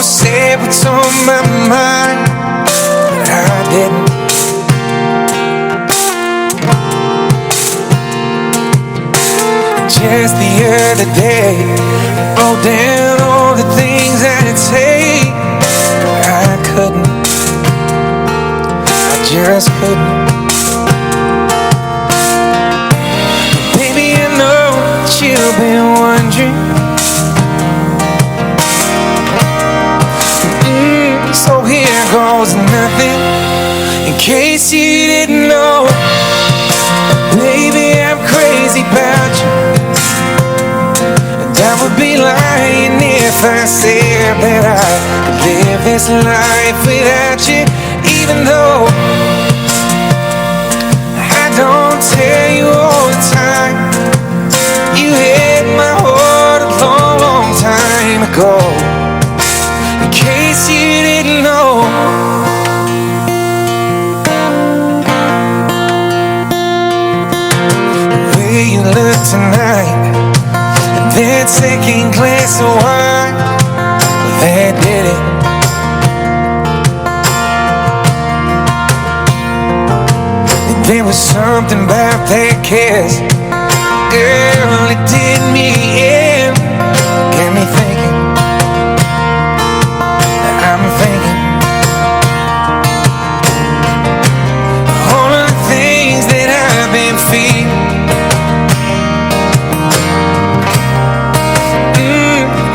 say what's on my mind, but I didn't. Just the other day, wrote down all the things I'd say, but I couldn't. I just couldn't. Baby, I know that you've been wondering. So here goes nothing, in case you didn't know. Baby, I'm crazy about you, and I would be lying if I said that I could live this life without you. Even though I don't tell you all the time, you had my heart a long, long time ago. In case you didn't know, the way you look tonight, and that second glass of wine, that did it. And there was something about that kiss, girl, it did me in. Got me thinking, I'm thinking all of the things that I've been feeling.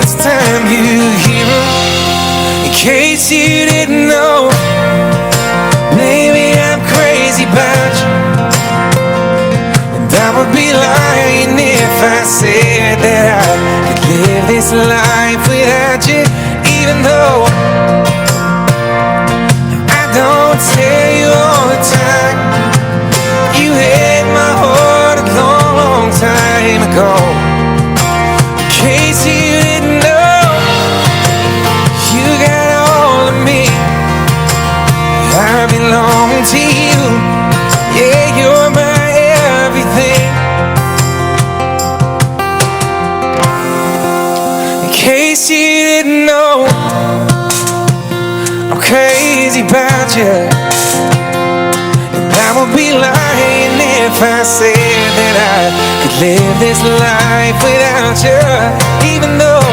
It's time you hear them, in case you didn't know. Maybe I'm crazy about you, and I would be lying if I said that I could live this life without you. Even though I don't tell you all the time, you had my heart a long, long time ago. In case you didn't know, you got all of me, I belong to you. Yeah, you're my everything. In case you didn't know, I'm crazy about you, and I would be lying if I said that I could live this life without you. Even though